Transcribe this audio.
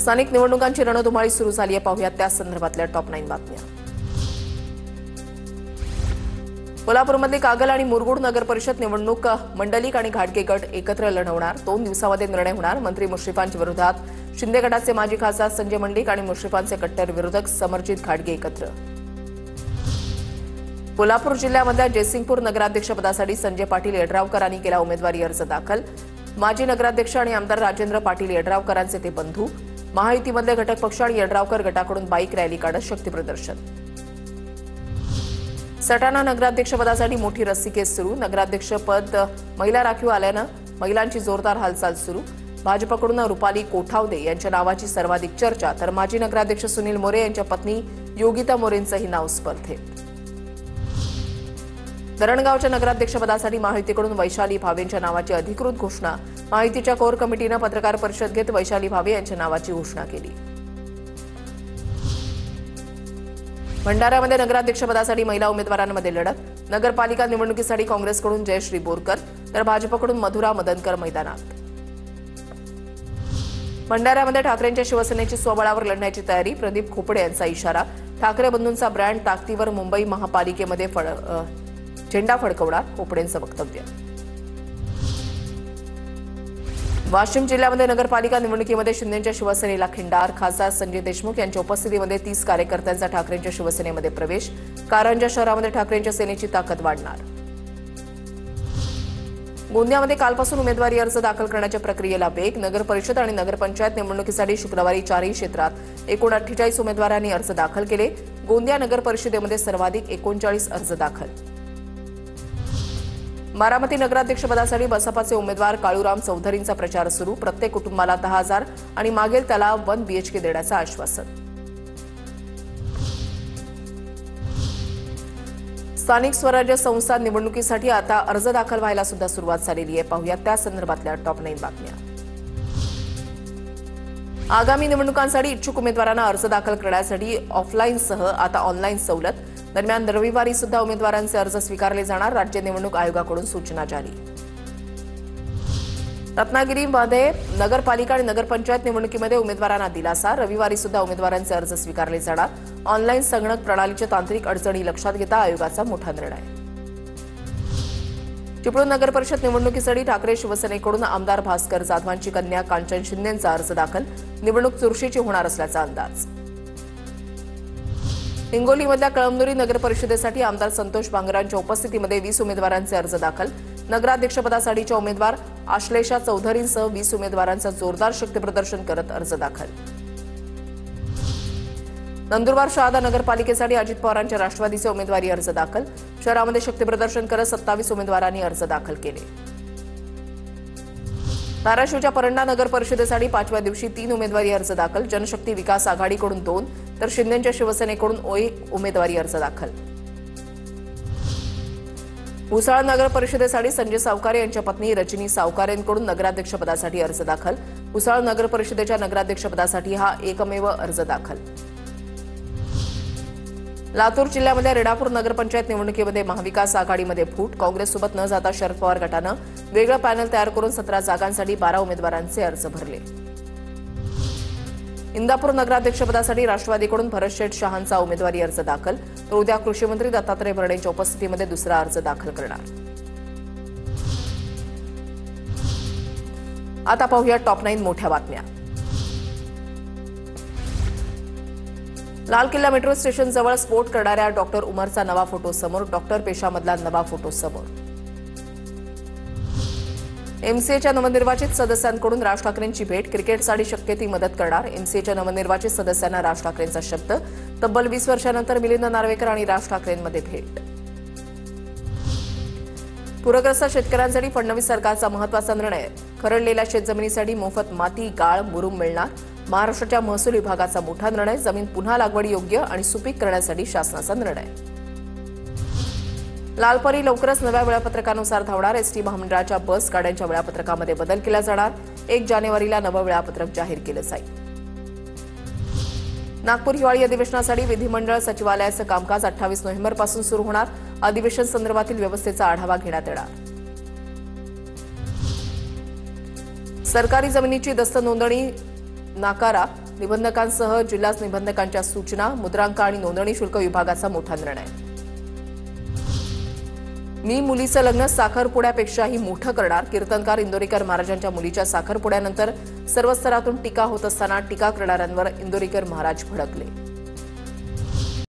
स्थानिक निवडणुकांची रणधुमाळी सुरू झाली आहे. पाहूयात त्या संदर्भातल्या टॉप 9 बातम्या. कोल्हापूरमधली कागल आणि मुरगुड नगर परिषद निवडणूक मंडलिक आणि घाटगे गट एकत्र लढवणार. 2 दिवसांमध्ये निर्णय होणार. मंत्री मुश्रीफांच्या विरोधात शिंदे गटाचे माजी खासदार संजय मंडलिक आणि मुश्रीफांचे कट्टर विरोधक समरजित घाटगे एकत्र. कोल्हापूर जिल्ह्यामधल्या जयसिंगपूर नगराध्यक्षपदासाठी संजय पाटील यड्रावकरांनी केला उमेदवारी अर्ज दाखल. माजी नगराध्यक्ष आणि आमदार राजेंद्र पाटील यड्रावकरांचे ते बंधू. महायुतीमधले घटक पक्ष आणि यड्रावकर गटाकडून बाईक रॅली काढत शक्तीप्रदर्शन. सटाणा नगराध्यक्षपदासाठी मोठी रस्सीखेच सुरू. नगराध्यक्षपद महिला राखीव आल्यानं महिलांची जोरदार हालचाल सुरू. भाजपकडून रुपाली कोठावदे यांच्या नावाची सर्वाधिक चर्चा, तर माजी नगराध्यक्ष सुनील मोरे यांच्या पत्नी योगिता मोरेंचंही नाव स्पर्धेत. धरणगावच्या नगराध्यक्षपदासाठी महायुतीकडून वैशाली भावेंच्या नावाची अधिकृत घोषणा. महायुतीच्या कोर कमिटीनं पत्रकार परिषद घेत वैशाली भावे यांच्या नावाची घोषणा केली. भंडाऱ्यामध्ये नगराध्यक्षपदासाठी महिला उमेदवारांमध्ये लढत. नगरपालिका निवडणुकीसाठी काँग्रेसकडून जयश्री बोरकर तर भाजपकडून मधुरा मदनकर मैदानात. भंडाऱ्यामध्ये ठाकरेंच्या शिवसेनेची स्वबळावर लढण्याची तयारी. प्रदीप खोपडे यांचा इशारा. ठाकरे बंधूंचा ब्रँड ताकदीवर मुंबई महापालिकेमध्ये झेंडा फडकवणार, खोपडेंचं वक्तव्य. वाशिम जिल्ह्यामध्ये नगरपालिका निवडणुकीमध्ये शिंदेच्या शिवसेनेला खिंडार. खासदार संजय देशमुख यांच्या उपस्थितीमध्ये 30 कार्यकर्त्यांचा ठाकरेंच्या शिवसेनेमध्ये प्रवेश. कारंजा शहरामध्ये ठाकरेंच्या सेनेची ताकद वाढणार. गोंदियामध्ये कालपासून उमेदवारी अर्ज दाखल करण्याच्या प्रक्रियेला वेग. नगर परिषद आणि नगरपंचायत निवडणुकीसाठी शुक्रवारी 4ही क्षेत्रात एकूण 48 उमेदवारांनी अर्ज दाखल केले. गोंदिया नगर परिषदेमध्ये सर्वाधिक 39 अर्ज दाखल. बारामती नगराध्यक्षपदासाठी बसपाचे उमेदवार काळूराम चौधरींचा प्रचार सुरू. प्रत्येक कुटुंबाला 10,000 आणि मागेल त्याला 1 BHK देण्याचं आश्वासन. स्थानिक स्वराज्य संस्था निवडणुकीसाठी आता अर्ज दाखल व्हायला सुद्धा सुरुवात झालेली आहे. पाहूयात त्या संदर्भातल्या टॉप 9 बातम्या. आगामी निवडणुकांसाठी इच्छुक उमेदवारांना अर्ज दाखल करण्यासाठी ऑफलाईनसह आता ऑनलाईन सवलत. दरम्यान रविवारी सुद्धा उमेदवारांचे अर्ज स्वीकारले जाणार. राज्य निवडणूक आयोगाकडून सूचना जारी. रत्नागिरीमध्ये नगरपालिका आणि नगरपंचायत निवडणुकीमध्ये उमेदवारांना दिलासा. रविवारी सुद्धा उमेदवारांचे अर्ज स्वीकारले जाणार. ऑनलाईन संगणक प्रणालीच्या तांत्रिक अडचणी लक्षात घेता आयोगाचा मोठा निर्णय. चिपळूण नगर परिषद निवडणुकीसाठी ठाकरे शिवसेनेकडून आमदार भास्कर जाधवांची कन्या कांचन शिंदेंचा अर्ज दाखल. निवडणूक चुरशीची होणार असल्याचा अंदाज. हिंगोलीमधल्या कळमनुरी नगर परिषदेसाठी आमदार संतोष बांगरांच्या उपस्थितीमध्ये 20 उमेदवारांचे अर्ज दाखल. नगराध्यक्षपदासाठीच्या उमेदवार आश्लेषा चौधरींसह 20 उमेदवारांचा जोरदार शक्तीप्रदर्शन करत अर्ज दाखल. नंदुरबार शहादा नगरपालिकेसाठी अजित पवारांच्या राष्ट्रवादीचे उमेदवारी अर्ज दाखल. शहरामध्ये शक्तीप्रदर्शन करत 27 उमेदवारांनी अर्ज दाखल केले. धाराशिवच्या परंडा नगर परिषदेसाठी 5व्या दिवशी 3 उमेदवारी अर्ज दाखल. जनशक्ती विकास आघाडीकडून 2 तर शिंदेच्या शिवसेनेकडून 1 उमेदवारी अर्ज दाखल. भुसावळ नगर परिषदेसाठी संजय सावकारे यांच्या पत्नी रजनी सावकारेंकडून नगराध्यक्षपदासाठी अर्ज दाखल. भुसावळ नगर परिषदेच्या नगराध्यक्षपदासाठी हा एकमेव अर्ज दाखल. लातूर जिल्ह्यामध्ये रेणापूर नगरपंचायत निवडणुकीमध्ये महाविकास आघाडीमध्ये फूट. काँग्रेससोबत न जाता शरद पवार गटानं वेगळं पॅनल तयार करून 17 जागांसाठी 12 उमेदवारांचे अर्ज भरले. इंदापूर नगराध्यक्षपदासाठी राष्ट्रवादीकडून भरतशेठ शहांचा उमेदवारी अर्ज दाखल. तर उद्या कृषीमंत्री दत्तात्रय भरणेंच्या उपस्थितीमध्ये दुसरा अर्ज दाखल करणार. आता पाहूया टॉप 9 मोठ्या बातम्या. लाल किल्ला मेट्रो स्टेशन जवळ स्फोट करणाऱ्या डॉक्टर उमरचा नवा फोटो समोर. डॉक्टर पेशामधला नवा फोटो समोर. एमसीएच्या नवनिर्वाचित सदस्यांकडून राज ठाकरेंची भेट. क्रिकेटसाठी शक्य ती मदत करणार. एमसीएच्या नवनिर्वाचित सदस्यांना राज ठाकरेंचा शब्द. तब्बल 20 वर्षांनंतर मिलिंद नार्वेकर आणि राज ठाकरेंमध्ये भेट. पूरग्रस्त शेतकऱ्यांसाठी फडणवीस सरकारचा महत्त्वाचा निर्णय. खरडलेल्या शेतजमिनीसाठी मोफत माती, गाळ, मुरुम मिळणार. महाराष्ट्राच्या महसूल विभागाचा मोठा निर्णय. जमीन पुन्हा लागवडीयोग्य आणि सुपीक करण्यासाठी शासनाचा निर्णय. लालपरी लवकरच नव्या वेळापत्रकानुसार धावणार. एसटी महामंडळाच्या बस गाड्यांच्या वेळापत्रकामध्ये बदल केला जाणार. 1 जानेवारीला नवं वेळापत्रक जाहीर केलं जाईल. नागपूर हिवाळी अधिवेशनासाठी विधिमंडळ सचिवालयाचं कामकाज 28 नोव्हेंबरपासून सुरू होणार. अधिवेशन संदर्भातील व्यवस्थेचा आढावा घेण्यात येणार. सरकारी जमिनीची दस्त नोंदणी नाकारा. निबंधकांसह जिल्हा निबंधकांच्या सूचना, मुद्रांक आणि नोंदणी शुल्क विभागाचा मोठा निर्णय. मी मुलीचं लग्न साखरपुड्यापेक्षाही मोठं करणार. कीर्तनकार इंदोरीकर महाराजांच्या मुलीच्या साखरपुड्यानंतर सर्व स्तरातून टीका होत असताना टीका करणाऱ्यांवर इंदोरीकर महाराज भडकले.